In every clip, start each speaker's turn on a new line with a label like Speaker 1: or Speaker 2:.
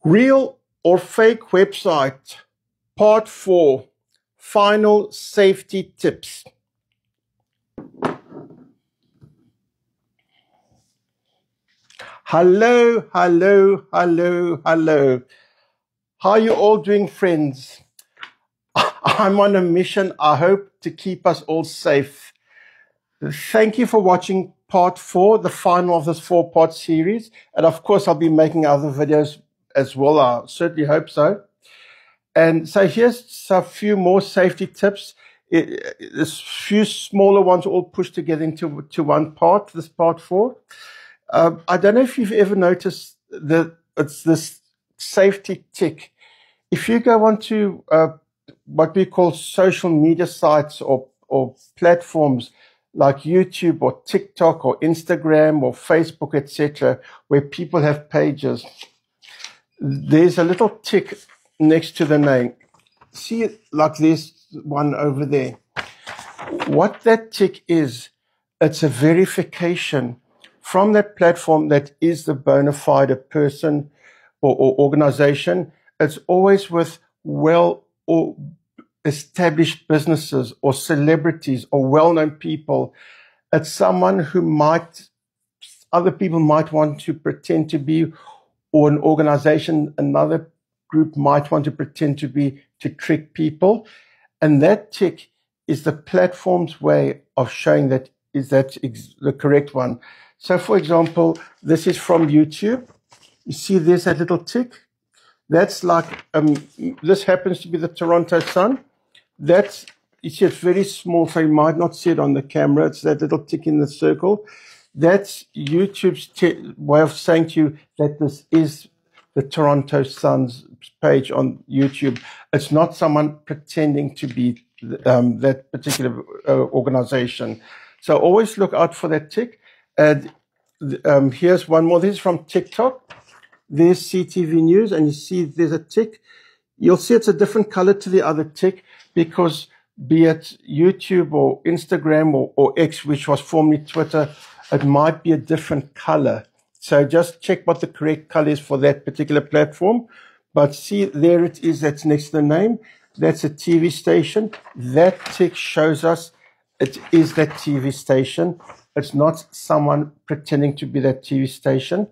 Speaker 1: Real or fake website, part 4, final safety tips. Hello, hello, hello, hello. How are you all doing, friends? I'm on a mission, I hope, to keep us all safe. Thank you for watching part 4, the final of this 4-part series. And of course, I'll be making other videos as well. I certainly hope so. And so here's a few more safety tips. There's a few smaller ones all pushed together into one part, this part 4. I don't know if you've ever noticed that it's this safety tick. If you go onto what we call social media sites or platforms like YouTube or TikTok or Instagram or Facebook, etc., where people have pages, there's a little tick next to the name. See it like this one over there. What that tick is, it's a verification from that platform that is the bona fide person or organization. It's always with well or established businesses or celebrities or well-known people. It's someone who other people might want to pretend to be, or an organization, another group might want to pretend to be, to trick people. And that tick is the platform's way of showing that is that the correct one. So, for example, this is from YouTube. You see there's that little tick. That's like, this happens to be the Toronto Sun. That's, you see it's very small, so you might not see it on the camera. It's that little tick in the circle. That's YouTube's way of saying to you that this is the Toronto Sun's page on YouTube. It's not someone pretending to be that particular organization. So always look out for that tick. And here's one more. This is from TikTok. There's CTV News, and you see there's a tick. You'll see it's a different color to the other tick because be it YouTube or Instagram or X, which was formerly Twitter, it might be a different color. So just check what the correct color is for that particular platform. But see, there it is. That's next to the name. That's a TV station. That tick shows us it is that TV station. It's not someone pretending to be that TV station.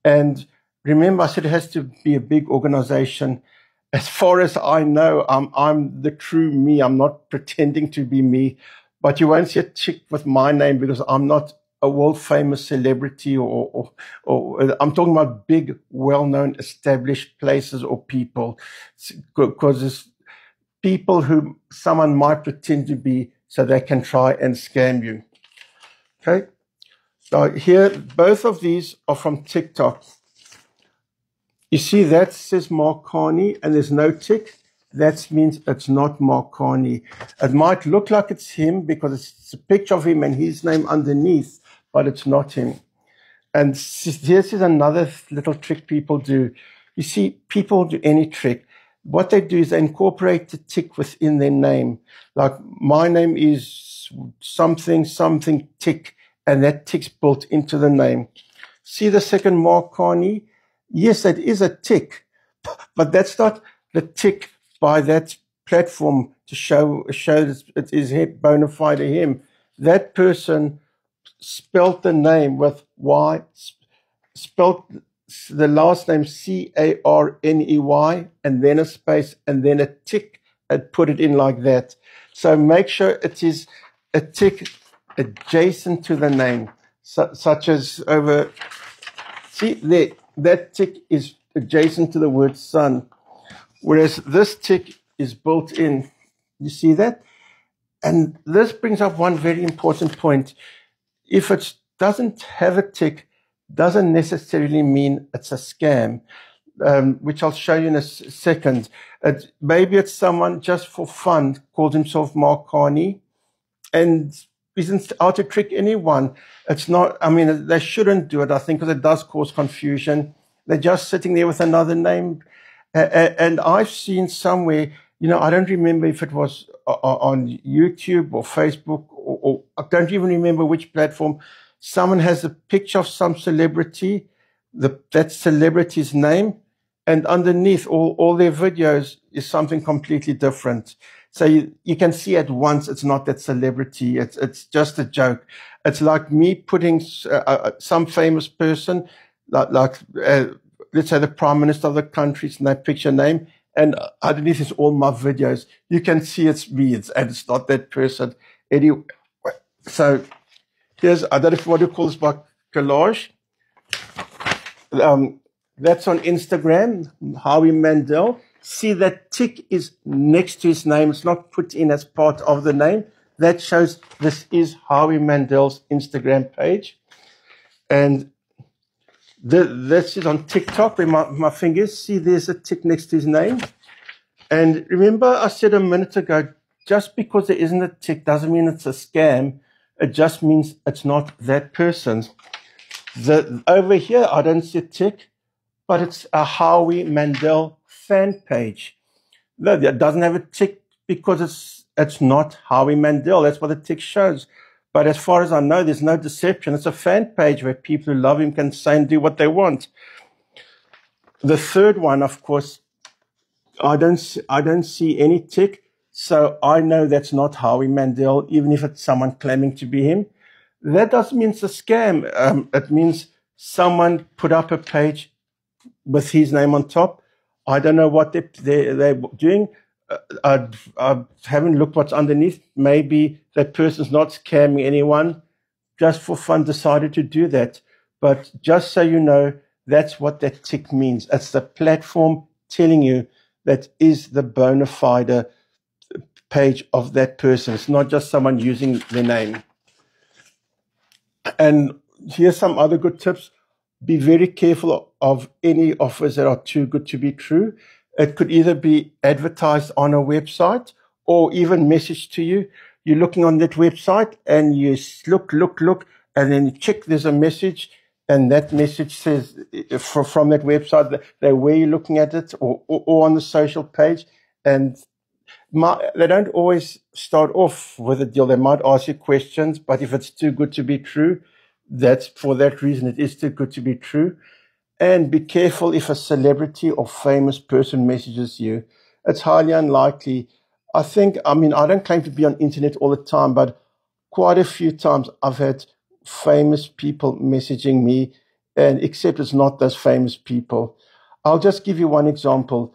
Speaker 1: And remember, I said it has to be a big organization. As far as I know, I'm the true me. I'm not pretending to be me. But you won't see a tick with my name because I'm not a world-famous celebrity or I'm talking about big, well-known, established places or people. Because it's people who someone might pretend to be so they can try and scam you. Okay? So here, both of these are from TikTok. You see that says Mark Carney and there's no tick. That means it's not Mark Carney. It might look like it's him because it's a picture of him and his name underneath, but it's not him. And this is another little trick people do. You see, people do any trick. What they do is they incorporate the tick within their name. Like my name is something, something tick, and that tick's built into the name. See the second Mark Carney? Yes, that is a tick, but that's not the tick by that platform to show that it is bona fide to him. That person spelled the name with Y, spelled the last name C-A-R-N-E-Y, and then a space, and then a tick, and put it in like that. So make sure it is a tick adjacent to the name, such as over, see there, that tick is adjacent to the word sun, whereas this tick is built in. You see that? And this brings up one very important point. If it doesn't have a tick, doesn't necessarily mean it's a scam, which I'll show you in a second. Maybe it's someone just for fun called himself Mark Carney and isn't out to trick anyone. It's not, I mean, they shouldn't do it, I think, because it does cause confusion. They're just sitting there with another name. And I've seen somewhere, you know, I don't remember if it was on YouTube or Facebook or I don't even remember which platform. Someone has a picture of some celebrity, that celebrity's name, and underneath all their videos is something completely different. So you can see at once it's not that celebrity. It's just a joke. It's like me putting some famous person, like let's say the prime minister of the country's picture name, and underneath is all my videos. You can see it's me, and it's not that person. Anyway, so here's, I don't know what you call this, by collage. That's on Instagram, Howie Mandel. See, that tick is next to his name. It's not put in as part of the name. That shows this is Howie Mandel's Instagram page. And this is on TikTok, where my fingers. See, there's a tick next to his name. And remember, I said a minute ago, just because there isn't a tick doesn't mean it's a scam. It just means it's not that person's. Over here, I don't see a tick, but it's a Howie Mandel fan page. No, it doesn't have a tick because it's not Howie Mandel. That's what the tick shows. But as far as I know, there's no deception. It's a fan page where people who love him can say and do what they want. The third one, of course, I don't see any tick, so I know that's not Howie Mandel, even if it's someone claiming to be him. That doesn't mean it's a scam. It means someone put up a page with his name on top. I don't know what they're doing. I haven't looked what's underneath. Maybe that person's not scamming anyone, just for fun decided to do that. But just so you know, that's what that tick means. It's the platform telling you that is the bona fide page of that person. It's not just someone using their name. And here's some other good tips. Be very careful of any offers that are too good to be true. It could either be advertised on a website or even messaged to you. You're looking on that website and you look, and then you check there's a message, and that message says from that website that where you're looking at it, or on the social page. And they don't always start off with a deal. They might ask you questions, but if it's too good to be true, that's for that reason. It is too good to be true. And be careful if a celebrity or famous person messages you. It's highly unlikely. I don't claim to be on internet all the time, but quite a few times I've had famous people messaging me, and except it's not those famous people. I'll just give you one example.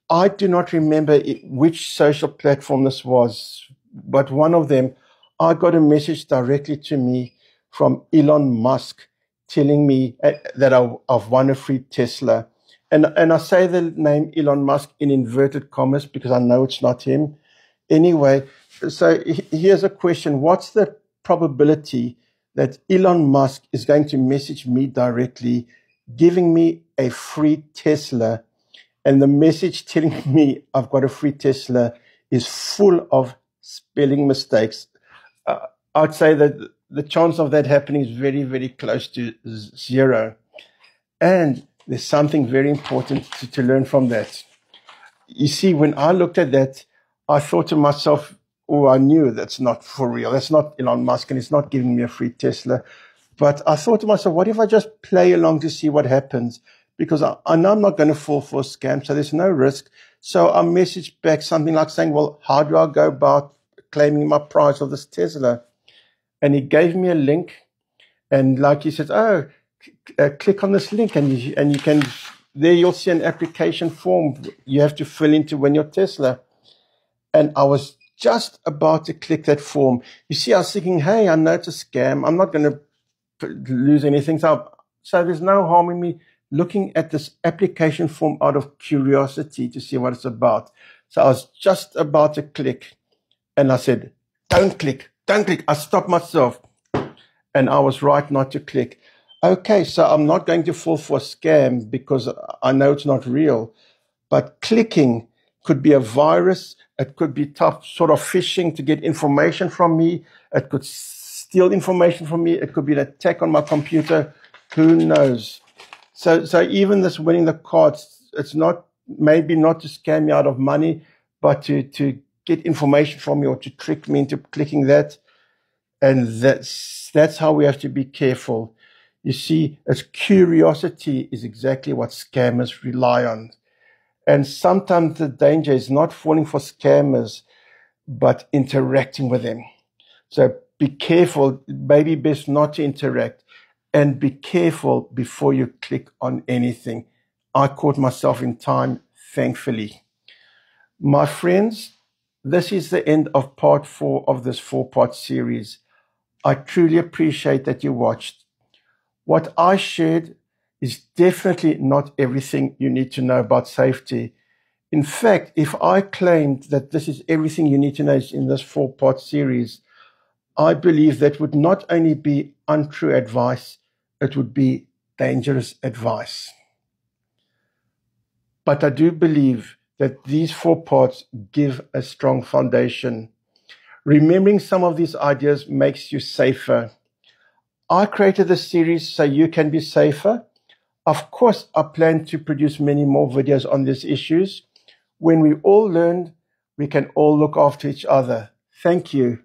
Speaker 1: I do not remember which social platform this was, but one of them, I got a message directly to me from Elon Musk telling me that I've won a free Tesla. And I say the name Elon Musk in inverted commas because I know it's not him. Anyway, so here's a question. What's the probability that Elon Musk is going to message me directly, giving me a free Tesla, and the message telling me I've got a free Tesla is full of spelling mistakes? I'd say that the chance of that happening is very, very close to zero. And there's something very important to learn from that. You see, when I looked at that, I thought to myself, oh, I knew that's not for real. That's not Elon Musk, and he's not giving me a free Tesla. But I thought to myself, what if I just play along to see what happens? Because I know I'm not going to fall for a scam, so there's no risk. So I messaged back something like saying, well, how do I go about claiming my prize of this Tesla? And he gave me a link, and like he said, click on this link, and you can, there you'll see an application form you have to fill in to win your Tesla. And I was just about to click that form. You see, I was thinking, hey, I know it's a scam. I'm not going to lose anything. So there's no harm in me looking at this application form out of curiosity to see what it's about. So I was just about to click, and I said, don't click. I stopped myself, and I was right not to click. Okay, so I'm not going to fall for a scam because I know it's not real. But clicking could be a virus. It could be tough sort of phishing to get information from me. It could steal information from me. It could be an attack on my computer. Who knows? So even this winning the cards, it's not, maybe not to scam me out of money, but to get information from me or to trick me into clicking that. And that's how we have to be careful. You see, as curiosity is exactly what scammers rely on. And sometimes the danger is not falling for scammers, but interacting with them. So be careful, maybe best not to interact, and be careful before you click on anything. I caught myself in time, thankfully. My friends, this is the end of part 4 of this 4-part series. I truly appreciate that you watched. What I shared is definitely not everything you need to know about safety. In fact, if I claimed that this is everything you need to know in this 4-part series, I believe that would not only be untrue advice, it would be dangerous advice. But I do believe that these 4 parts give a strong foundation. Remembering some of these ideas makes you safer. I created this series so you can be safer. Of course, I plan to produce many more videos on these issues. When we all learn, we can all look after each other. Thank you.